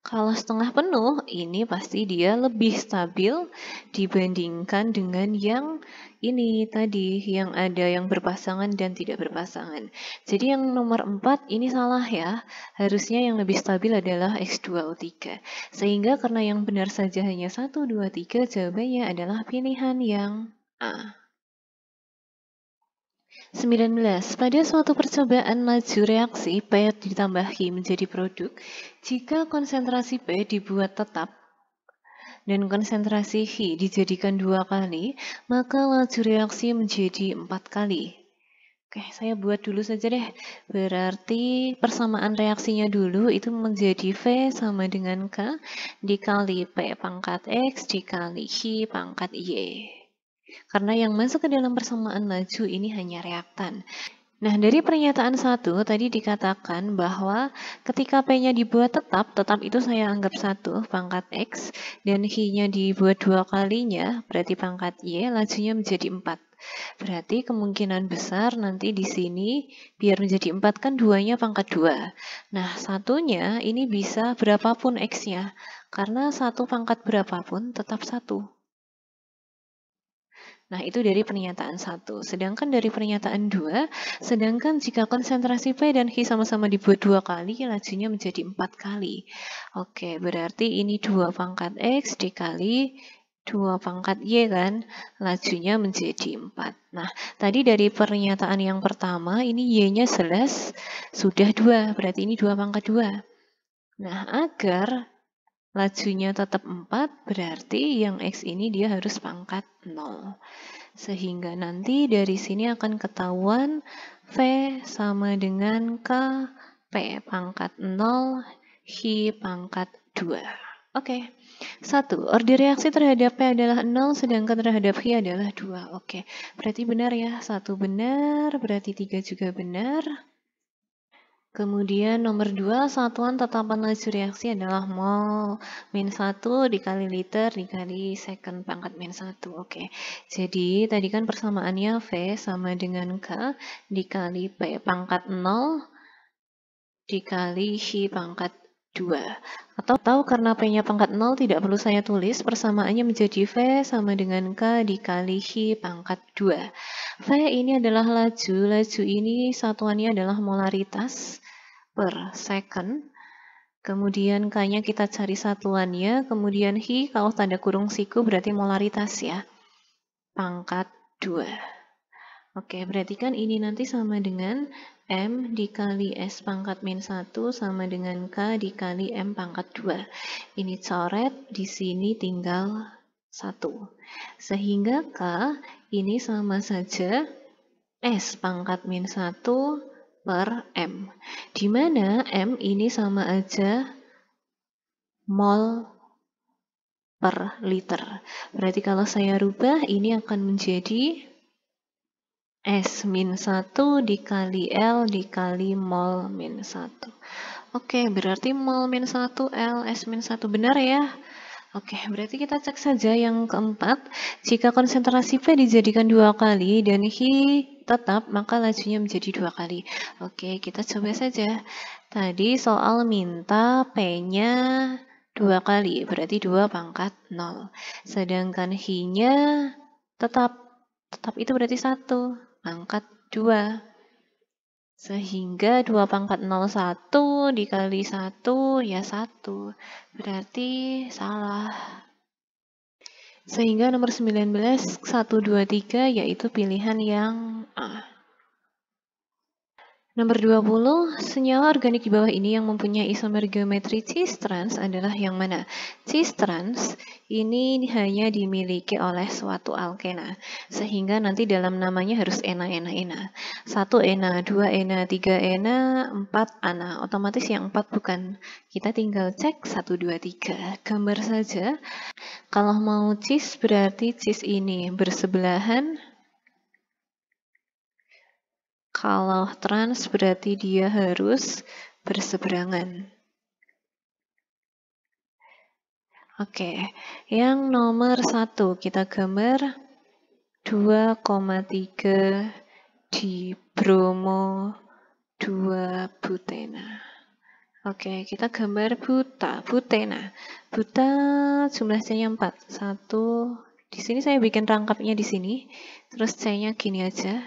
Kalau setengah penuh, ini pasti dia lebih stabil dibandingkan dengan yang ini tadi, yang ada yang berpasangan dan tidak berpasangan. Jadi yang nomor 4 ini salah ya. Harusnya yang lebih stabil adalah X2O3. Sehingga karena yang benar saja hanya 1, 2, 3, jawabannya adalah pilihan yang A. 19. Pada suatu percobaan laju reaksi P ditambah Hi menjadi produk, jika konsentrasi P dibuat tetap dan konsentrasi Hi dijadikan 2 kali, maka laju reaksi menjadi 4 kali. Oke, saya buat dulu saja deh. Berarti persamaan reaksinya dulu itu menjadi V sama dengan K dikali P pangkat X dikali Hi pangkat Y. Karena yang masuk ke dalam persamaan laju ini hanya reaktan. Nah, dari pernyataan 1 tadi dikatakan bahwa ketika P-nya dibuat tetap itu saya anggap 1 pangkat X, dan Hi-nya dibuat 2 kalinya, berarti pangkat Y, lajunya menjadi 4. Berarti kemungkinan besar nanti di sini, biar menjadi 4 kan 2-nya pangkat 2. Nah, satunya ini bisa berapapun X-nya, karena 1 pangkat berapapun tetap 1. Nah, itu dari pernyataan 1. Sedangkan dari pernyataan 2, sedangkan jika konsentrasi P dan Hi sama-sama dibuat 2 kali, lajunya menjadi 4 kali. Oke, berarti ini 2 pangkat X dikali 2 pangkat Y kan, lajunya menjadi 4. Nah, tadi dari pernyataan yang pertama, ini Y-nya jelas sudah 2, berarti ini 2 pangkat 2. Nah, agar lajunya tetap 4, berarti yang X ini dia harus pangkat 0. Sehingga nanti dari sini akan ketahuan V sama dengan K, P pangkat 0, Hi pangkat 2. Oke. 1. Order reaksi terhadap P adalah 0, sedangkan terhadap Hi adalah 2. Oke. Berarti benar ya. 1 benar, berarti 3 juga benar. Kemudian nomor 2, satuan tetapan laju reaksi adalah mol min 1 dikali liter dikali second pangkat min 1. Oke, jadi tadi kan persamaannya V sama dengan K dikali P pangkat 0 dikali Hi pangkat 2. Atau karena P-nya pangkat 0 tidak perlu saya tulis, persamaannya menjadi V sama dengan K dikali Hi pangkat 2. V ini adalah laju ini satuannya adalah molaritas per second. Kemudian K-nya kita cari satuannya, kemudian Hi kalau tanda kurung siku berarti molaritas ya. Pangkat 2. Oke, berarti kan ini nanti sama dengan M dikali S pangkat min 1 sama dengan K dikali M pangkat 2. Ini coret, di sini tinggal 1. Sehingga K ini sama saja S pangkat min 1 per M. Di mana M ini sama aja mol per liter. Berarti kalau saya rubah, ini akan menjadi S min 1 dikali L dikali mol min 1. Oke, berarti mol min 1 L S min 1 benar ya? Oke, berarti kita cek saja yang keempat. Jika konsentrasi P dijadikan 2 kali dan Hi tetap, maka lajunya menjadi 2 kali. Oke, kita coba saja. Tadi soal minta P-nya 2 kali, berarti 2 pangkat 0. Sedangkan Hi-nya tetap itu berarti 1 pangkat 2. Sehingga 2 pangkat 0 1 dikali 1 ya 1. Berarti salah. Sehingga nomor 19, 1, 2, 3 yaitu pilihan yang A. Nomor 20, senyawa organik di bawah ini yang mempunyai isomer geometri cis-trans adalah yang mana? Cis-trans ini hanya dimiliki oleh suatu alkena, sehingga nanti dalam namanya harus ena. 1 ena, 2 ena, 3 ena, 4 ana. Otomatis yang 4 bukan. Kita tinggal cek 1, 2, 3. Gambar saja. Kalau mau cis berarti cis ini bersebelahan. Kalau trans berarti dia harus berseberangan. Oke, yang nomor 1 kita gambar 2,3 di bromo 2 butena. Oke, kita gambar buta, butena. Buta jumlah C-nya 4. 1, di sini saya bikin rangkapnya di sini. Terus C-nya gini aja.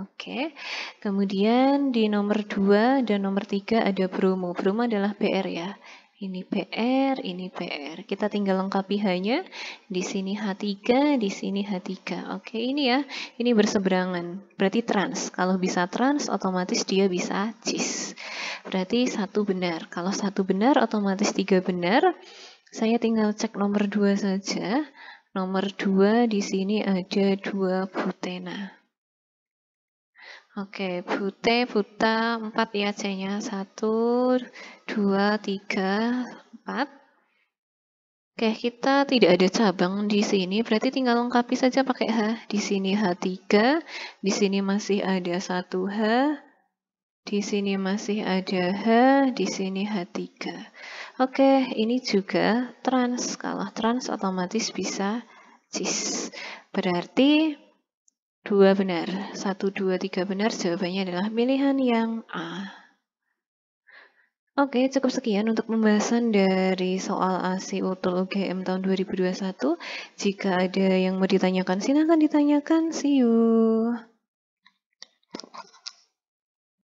Oke, kemudian di nomor 2 dan nomor 3 ada bromo. Bromo adalah PR ya. Ini PR, ini PR. Kita tinggal lengkapi H-nya. Di sini H3, di sini H3. Oke, ini ya. Ini berseberangan. Berarti trans. Kalau bisa trans, otomatis dia bisa cis. Berarti 1 benar. Kalau 1 benar, otomatis 3 benar. Saya tinggal cek nomor 2 saja. Nomor 2 di sini ada 2 butena. Oke, buta 4 ya C-nya. 1, 2, 3, 4. Oke, kita tidak ada cabang di sini, berarti tinggal lengkapi saja pakai H. Di sini H3, di sini masih ada 1 H, di sini masih ada H, di sini H3. Oke, ini juga trans. Kalau trans otomatis bisa cis. Berarti 2 benar. 1, 2, 3 benar. Jawabannya adalah pilihan yang A. Oke, cukup sekian untuk pembahasan dari soal ASI Utul UGM tahun 2021. Jika ada yang mau ditanyakan, silahkan ditanyakan. See you.